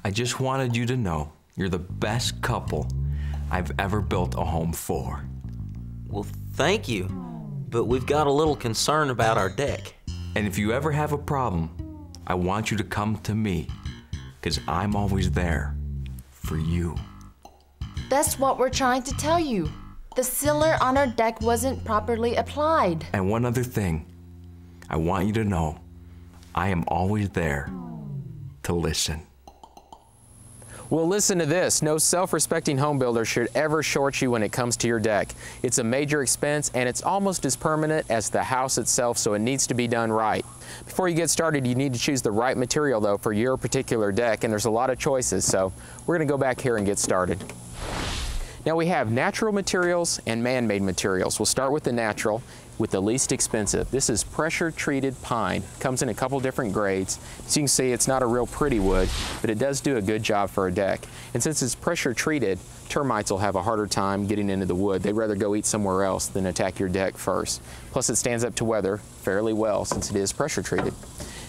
I just wanted you to know you're the best couple I've ever built a home for. Well, thank you, but we've got a little concern about our deck. And if you ever have a problem, I want you to come to me, because I'm always there for you. That's what we're trying to tell you. The sealer on our deck wasn't properly applied. And one other thing, I want you to know, I am always there to listen. Well, listen to this. No self-respecting home builder should ever short you when it comes to your deck. It's a major expense and it's almost as permanent as the house itself, so it needs to be done right. Before you get started, you need to choose the right material though for your particular deck, and there's a lot of choices, so we're going to go back here and get started. Now we have natural materials and man-made materials. We'll start with the natural, with the least expensive. This is pressure-treated pine. Comes in a couple different grades. As you can see, it's not a real pretty wood, but it does do a good job for a deck. And since it's pressure-treated, termites will have a harder time getting into the wood. They'd rather go eat somewhere else than attack your deck first. Plus, it stands up to weather fairly well since it is pressure-treated.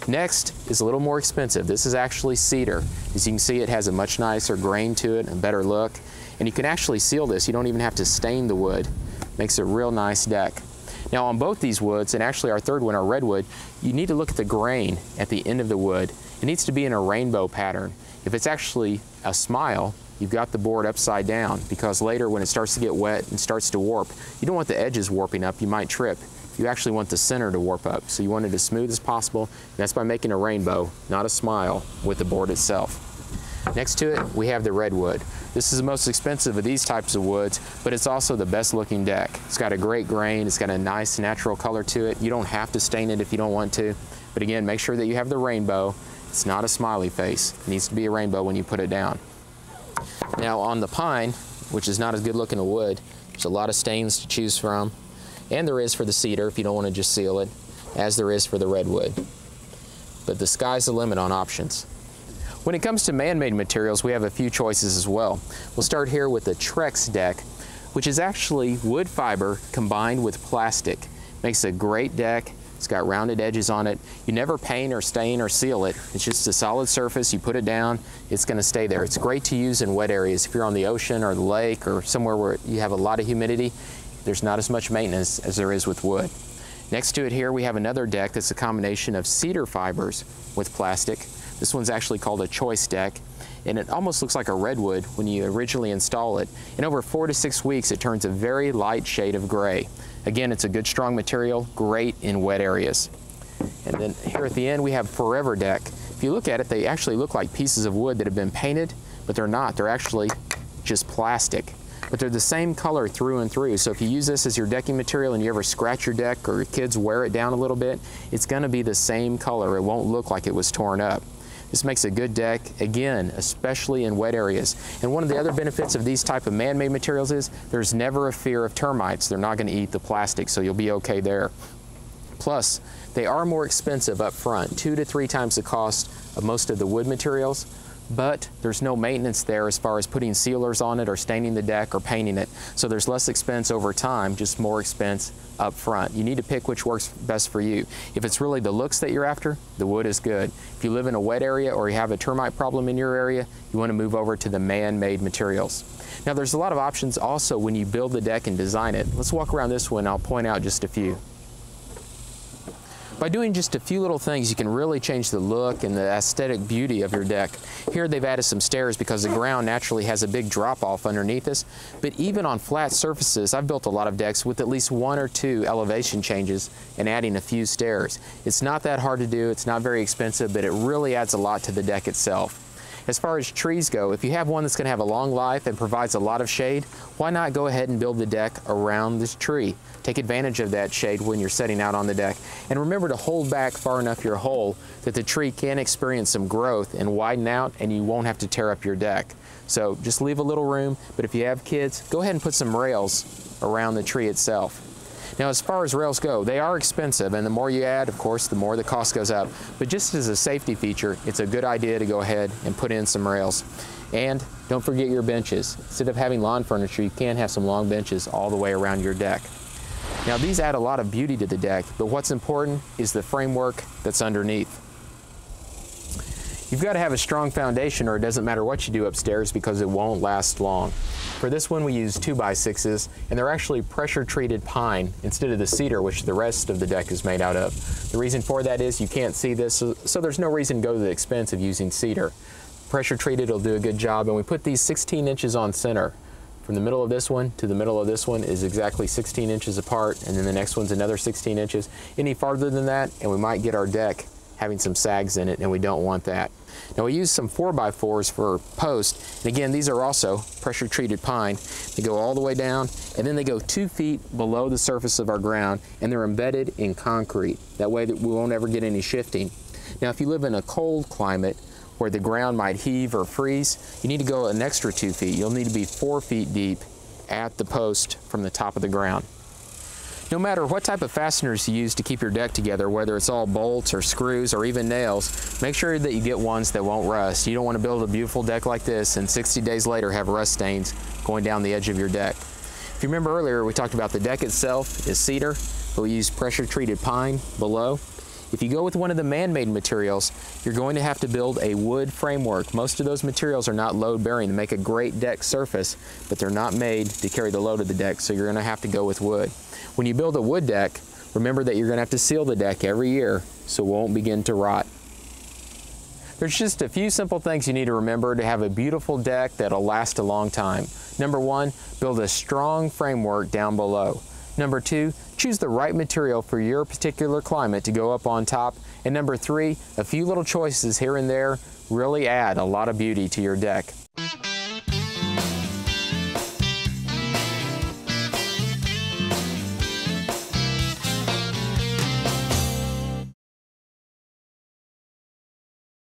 Next is a little more expensive. This is actually cedar. As you can see, it has a much nicer grain to it and a better look. And you can actually seal this. You don't even have to stain the wood. Makes a real nice deck. Now on both these woods, and actually our third one, our redwood, you need to look at the grain at the end of the wood. It needs to be in a rainbow pattern. If it's actually a smile, you've got the board upside down, because later when it starts to get wet and starts to warp, you don't want the edges warping up, you might trip. You actually want the center to warp up, so you want it as smooth as possible, and that's by making a rainbow, not a smile, with the board itself. Next to it, we have the redwood. This is the most expensive of these types of woods, but it's also the best looking deck. It's got a great grain, it's got a nice natural color to it. You don't have to stain it if you don't want to, but again, make sure that you have the rainbow. It's not a smiley face. It needs to be a rainbow when you put it down. Now on the pine, which is not as good looking a wood, there's a lot of stains to choose from, and there is for the cedar if you don't want to just seal it, as there is for the redwood. But the sky's the limit on options. When it comes to man-made materials, we have a few choices as well. We'll start here with the Trex deck, which is actually wood fiber combined with plastic. Makes a great deck. It's got rounded edges on it. You never paint or stain or seal it. It's just a solid surface. You put it down, it's going to stay there. It's great to use in wet areas. If you're on the ocean or the lake or somewhere where you have a lot of humidity, there's not as much maintenance as there is with wood. Next to it here, we have another deck that's a combination of cedar fibers with plastic. This one's actually called a choice deck, and it almost looks like a redwood when you originally install it. In over 4 to 6 weeks, it turns a very light shade of gray. Again, it's a good, strong material, great in wet areas. And then here at the end, we have forever deck. If you look at it, they actually look like pieces of wood that have been painted, but they're not. They're actually just plastic. But they're the same color through and through. So if you use this as your decking material and you ever scratch your deck or your kids wear it down a little bit, it's gonna be the same color. It won't look like it was torn up. This makes a good deck, again, especially in wet areas. And one of the other benefits of these type of man-made materials is there's never a fear of termites. They're not going to eat the plastic, so you'll be okay there. Plus, they are more expensive up front, 2 to 3 times the cost of most of the wood materials, but there's no maintenance there as far as putting sealers on it or staining the deck or painting it. So there's less expense over time, just more expense up front. You need to pick which works best for you. If it's really the looks that you're after, the wood is good. If you live in a wet area or you have a termite problem in your area, you want to move over to the man-made materials. Now there's a lot of options also when you build the deck and design it. Let's walk around this one, I'll point out just a few. By doing just a few little things, you can really change the look and the aesthetic beauty of your deck. Here they've added some stairs because the ground naturally has a big drop-off underneath us, but even on flat surfaces, I've built a lot of decks with at least 1 or 2 elevation changes and adding a few stairs. It's not that hard to do, it's not very expensive, but it really adds a lot to the deck itself. As far as trees go, if you have one that's going to have a long life and provides a lot of shade, why not go ahead and build the deck around this tree? Take advantage of that shade when you're setting out on the deck. And remember to hold back far enough your hole that the tree can experience some growth and widen out and you won't have to tear up your deck. So just leave a little room, but if you have kids, go ahead and put some rails around the tree itself. Now, as far as rails go, they are expensive, and the more you add, of course, the more the cost goes up. But just as a safety feature, it's a good idea to go ahead and put in some rails. And don't forget your benches. Instead of having lawn furniture, you can have some long benches all the way around your deck. Now, these add a lot of beauty to the deck, but what's important is the framework that's underneath. You've got to have a strong foundation or it doesn't matter what you do upstairs because it won't last long. For this one we use 2x6s, and they're actually pressure treated pine instead of the cedar which the rest of the deck is made out of. The reason for that is you can't see this, so there's no reason to go to the expense of using cedar. Pressure treated will do a good job, and we put these 16 inches on center. From the middle of this one to the middle of this one is exactly 16 inches apart, and then the next one's another 16 inches. Any farther than that and we might get our deck having some sags in it, and we don't want that. Now we use some 4x4s for posts, and again these are also pressure treated pine. They go all the way down and then they go 2 feet below the surface of our ground, and they're embedded in concrete. That way that we won't ever get any shifting. Now if you live in a cold climate where the ground might heave or freeze, you need to go an extra 2 feet. You'll need to be 4 feet deep at the post from the top of the ground. No matter what type of fasteners you use to keep your deck together, whether it's all bolts or screws or even nails, make sure that you get ones that won't rust. You don't want to build a beautiful deck like this and 60 days later have rust stains going down the edge of your deck. If you remember earlier, we talked about the deck itself is cedar, but we use pressure treated pine below. If you go with one of the man-made materials, you're going to have to build a wood framework. Most of those materials are not load-bearing. They make a great deck surface, but they're not made to carry the load of the deck, so you're going to have to go with wood. When you build a wood deck, remember that you're going to have to seal the deck every year so it won't begin to rot. There's just a few simple things you need to remember to have a beautiful deck that'll last a long time. Number 1, build a strong framework down below. Number 2, choose the right material for your particular climate to go up on top. And number 3, a few little choices here and there really add a lot of beauty to your deck.